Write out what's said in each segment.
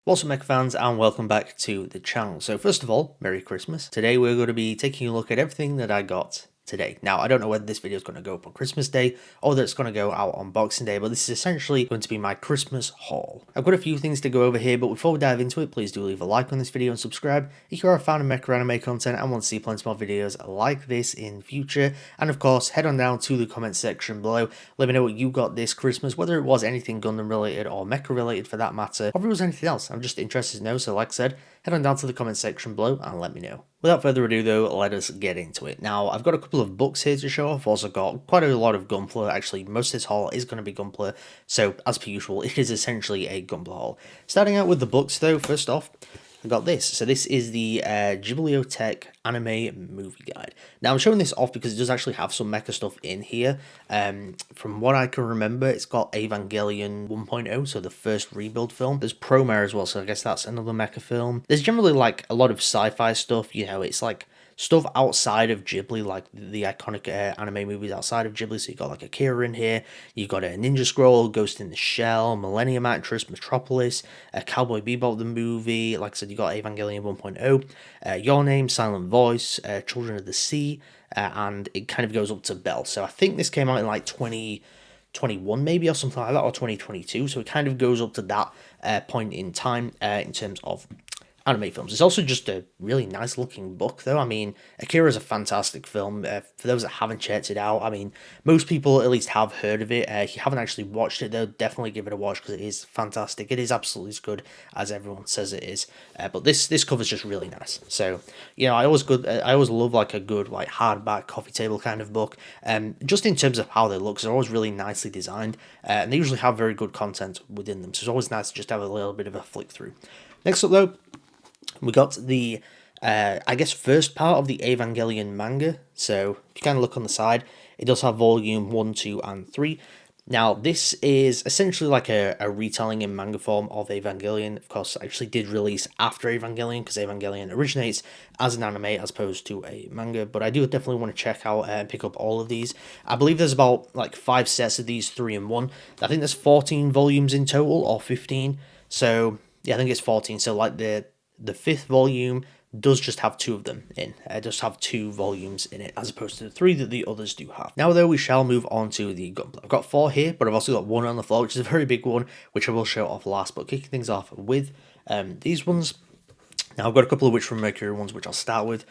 What's up, Mecha fans, and welcome back to the channel. So first of all, Merry Christmas. Today we're going to be taking a look at everything that I got today. Now, I don't know whether this video is going to go up on Christmas Day or that it's going to go out on Boxing Day, but this is essentially going to be my Christmas haul. I've got a few things to go over here, but before we dive into it, please do leave a like on this video and subscribe if you are a fan of Mecha anime content and want to see plenty more videos like this in future. And of course, head on down to the comment section below. Let me know what you got this Christmas, whether it was anything Gundam related or Mecha related for that matter, or if it was anything else. I'm just interested to know, so like I said, head on down to the comment section below and let me know. Without further ado though, let us get into it. Now, I've got a couple of books here to show off. I've also got quite a lot of Gunpla. Actually, most of this haul is going to be Gunpla, so as per usual, it is essentially a Gunpla haul. Starting out with the books though, first off, I got this. So this is the Bibliotech Anime Movie Guide. Now I'm showing this off because it does actually have some mecha stuff in here. From what I can remember, it's got Evangelion 1.0, so the first rebuild film. There's Promare as well, so I guess that's another mecha film. There's generally like a lot of sci-fi stuff, you know, it's like stuff outside of Ghibli, like the iconic anime movies outside of Ghibli. So you got like Akira in here, you got a Ninja Scroll, Ghost in the Shell, Millennium Actress, Metropolis, Cowboy Bebop the movie. Like I said, you got Evangelion 1.0, Your Name, Silent Voice, Children of the Sea, and it kind of goes up to Bell. So I think this came out in like 2021 maybe or something like that, or 2022. So it kind of goes up to that point in time in terms of anime films. It's also just a really nice looking book though. I mean, Akira is a fantastic film. For those that haven't checked it out, I mean, most people at least have heard of it. If you haven't actually watched it though, definitely give it a watch because it is fantastic. It is absolutely as good as everyone says it is. But this cover's just really nice. So, you know, I always love like a good like hardback coffee table kind of book. Just in terms of how they look, they're always really nicely designed, and they usually have very good content within them. So it's always nice to just have a little bit of a flick through. Next up though, we got the, I guess, first part of the Evangelion manga. So if you kind of look on the side, it does have volume 1, 2, and 3. Now, this is essentially like a retelling in manga form of Evangelion. Of course, actually did release after Evangelion, because Evangelion originates as an anime as opposed to a manga. But I do definitely want to check out and pick up all of these. I believe there's about like 5 sets of these, 3 in 1. I think there's 14 volumes in total, or 15. So, yeah, I think it's 14. So, like the 5th volume does just have 2 of them in. It does have 2 volumes in it, as opposed to the 3 that the others do have. Now though, we shall move on to the Gunpla. I've got 4 here, but I've also got 1 on the floor, which is a very big one, which I will show off last. But kicking things off with these ones. Now I've got a couple of Witch from Mercury ones, which I'll start with.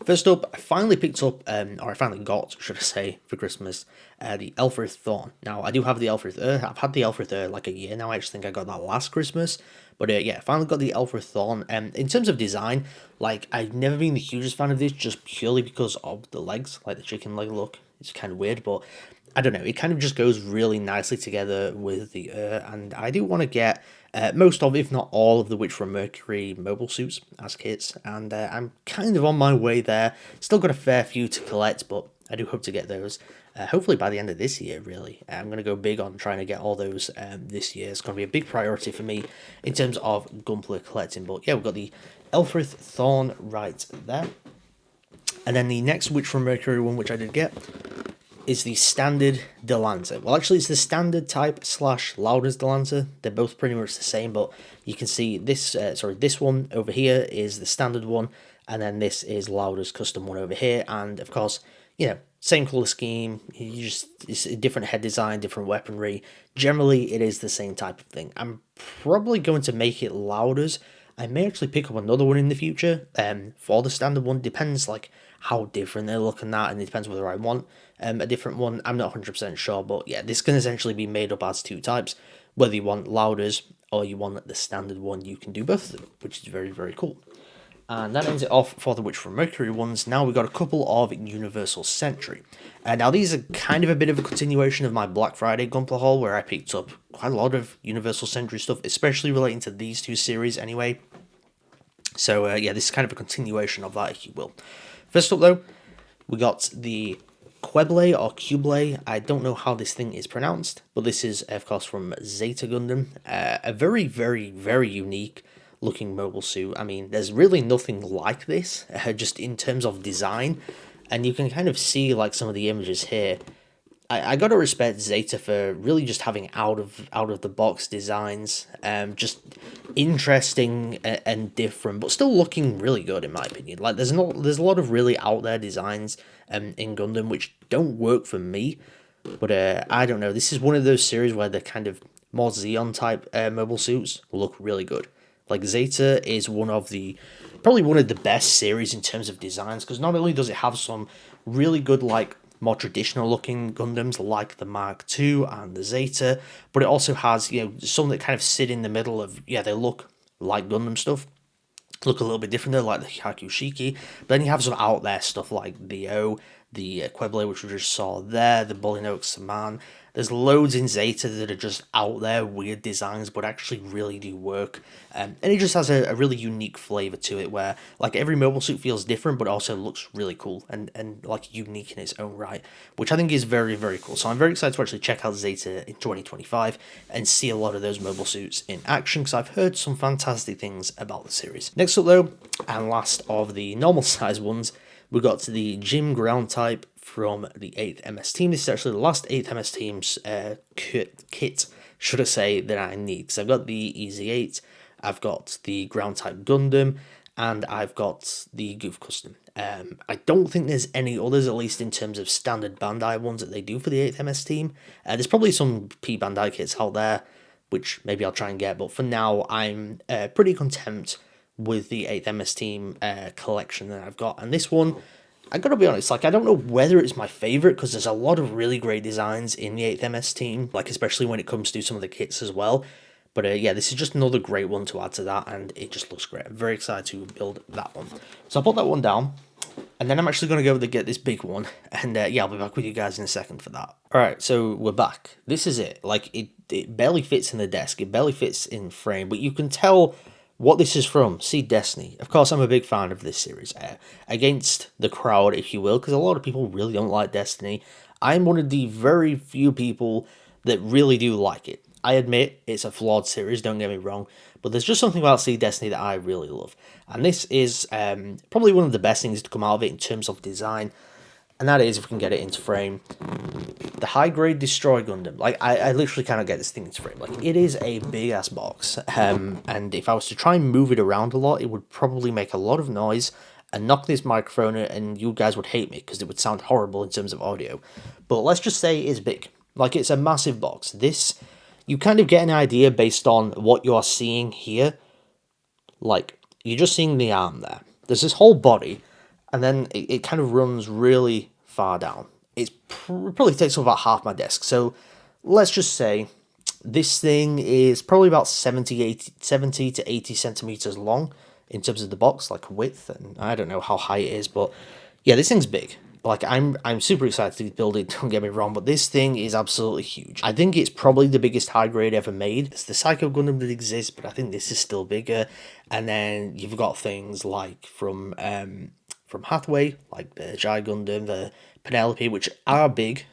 First up, I finally picked up, or I finally got, should I say, for Christmas, the lfrith thorn. Now, I do have the lfrith. I've had the lfrith like a year now. I actually think I got that last Christmas. But yeah, I finally got the lfrith thorn. In terms of design, like, I've never been the hugest fan of this, just purely because of the legs, like the chicken leg look. It's kind of weird, but I don't know. It kind of just goes really nicely together with the and I do want to get most of, if not all, of the Witch from Mercury mobile suits as kits, and I'm kind of on my way there. Still got a fair few to collect, but I do hope to get those. Hopefully by the end of this year, really. I'm going to go big on trying to get all those this year. It's going to be a big priority for me in terms of Gunpla collecting. But yeah, we've got the lfrith thorn right there. And then the next Witch from Mercury one, which I did get, is the standard dilanza. Well, actually, it's the standard type / Lauder's dilanza. They're both pretty much the same, but you can see this, this one over here is the standard one, and then this is Lauder's custom one over here, and of course, you know, same color scheme, it's a different head design, different weaponry. Generally, it is the same type of thing. I'm probably going to make it Lauder's. I may actually pick up another one in the future for the standard one. Depends like how different they're looking at, and it depends whether I want a different one. I'm not 100% sure, but yeah, this can essentially be made up as 2 types. Whether you want Lauder's or you want the standard one, you can do both of them, which is very, very cool. And that ends it off for the Witch from Mercury ones. Now we've got a couple of Universal Century. Now these are kind of a bit of a continuation of my Black Friday Gunpla haul, where I picked up quite a lot of Universal Century stuff, especially relating to these 2 series anyway. So yeah, this is kind of a continuation of that, if you will. First up though, we got the qubeley or qubeley. I don't know how this thing is pronounced, but this is of course from Zeta Gundam. A very, very, very unique looking mobile suit. I mean, there's really nothing like this, just in terms of design, and you can kind of see like some of the images here. I gotta respect Zeta for really just having out of the box designs, just interesting and different, but still looking really good in my opinion. Like there's a lot of really out there designs in Gundam which don't work for me, but I don't know. This is one of those series where the kind of more Xeon type mobile suits look really good. Like Zeta is probably one of the best series in terms of designs, because not only does it have some really good like more traditional looking Gundams like the Mark II and the Zeta, but it also has, you know, some that kind of sit in the middle of, yeah, they look like Gundam stuff, look a little bit different though, like the Hyakushiki. But then you have some out there stuff like the O, the qubeley, which we just saw there, the Bulinoak Saman. There's loads in Zeta that are just out there, weird designs, but actually really do work. And it just has a really unique flavour to it, where like every mobile suit feels different, but also looks really cool and like unique in its own right, which I think is very, very cool. So I'm very excited to actually check out Zeta in 2025 and see a lot of those mobile suits in action, because I've heard some fantastic things about the series. Next up though, and last of the normal size ones, we got to the Gym ground type from the 8th MS team. This is actually the last 8th MS team's kit, should I say, that I need. So I've got the EZ8, I've got the ground type Gundam, and I've got the Goof Custom. I don't think there's any others, at least in terms of standard Bandai ones that they do for the 8th MS team. There's probably some P Bandai kits out there, which maybe I'll try and get, but for now I'm pretty content with the 8th MS team collection that I've got. And this one, I gotta be honest, like I don't know whether it's my favorite, because there's a lot of really great designs in the 8th MS team, like especially when it comes to some of the kits as well. But yeah, this is just another great one to add to that, and it just looks great. I'm very excited to build that one. So I'll put that one down, and then I'm actually going to go to get this big one, and yeah, I'll be back with you guys in a second for that. Alright, so we're back. This is it. Like, it barely fits in the desk, it barely fits in frame, but you can tell what this is from. See Destiny. Of course, I'm a big fan of this series. Against the crowd, if you will, because a lot of people really don't like Destiny. I'm one of the very few people that really do like it. I admit it's a flawed series, don't get me wrong, but there's just something about Sea Destiny that I really love. And this is probably one of the best things to come out of it in terms of design, and that is, if we can get it into frame, the high-grade Destroy Gundam. Like, I literally cannot get this thing into frame. Like, it is a big-ass box, and if I was to try and move it around a lot, it would probably make a lot of noise and knock this microphone, and you guys would hate me, because it would sound horrible in terms of audio. But let's just say it's big. Like, it's a massive box. This, you kind of get an idea based on what you're seeing here. Like, you're just seeing the arm there. There's this whole body, and then it kind of runs really far down. It probably takes up about half my desk. So let's just say this thing is probably about 70 to 80 centimeters long in terms of the box, like width, and I don't know how high it is, but yeah, this thing's big. Like, I'm super excited to build it, don't get me wrong, but this thing is absolutely huge. I think it's probably the biggest high grade ever made. It's the Psycho Gundam that exists, but I think this is still bigger. And then you've got things like from Hathaway, like the Jai Gundam, the Penelope, which are big,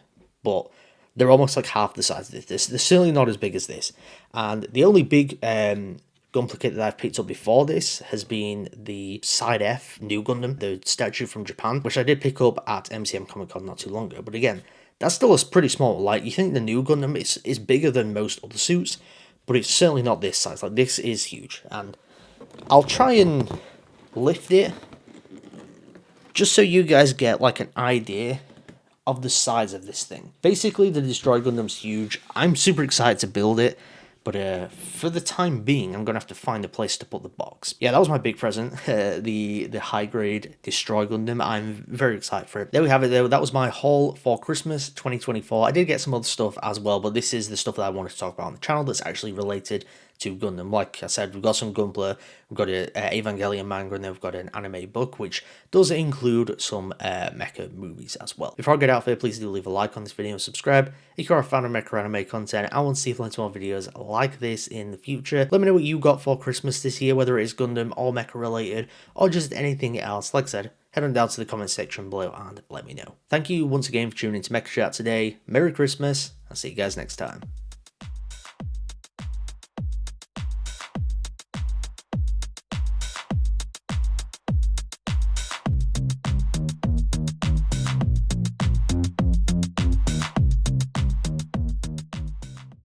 but they're almost like half the size of this. They're certainly not as big as this. And the only big Gunpla kit that I've picked up before this has been the Side F New Gundam, the statue from Japan, which I did pick up at MCM Comic Con not too long ago. But again, that's still a pretty small. Like, you think the New Gundam is bigger than most other suits, but it's certainly not this size. Like, this is huge. And I'll try and lift it just so you guys get like an idea of the size of this thing. Basically, the Destroy Gundam's huge. I'm super excited to build it. But for the time being, I'm going to have to find a place to put the box. Yeah, that was my big present, the high-grade Destroy Gundam. I'm very excited for it. There we have it, though. That was my haul for Christmas 2024. I did get some other stuff as well, but this is the stuff that I wanted to talk about on the channel that's actually related to Gundam. Like I said, we've got some Gunpla, we've got an Evangelion manga, and then we've got an anime book, which does include some Mecha movies as well. Before I get out there, please do leave a like on this video and subscribe if you're a fan of Mecha anime content. I want to see plenty more videos like this in the future. Let me know what you got for Christmas this year, whether it is Gundam or Mecha related, or just anything else. Like I said, head on down to the comment section below and let me know. Thank you once again for tuning into Mecha Chat today. Merry Christmas. I'll see you guys next time.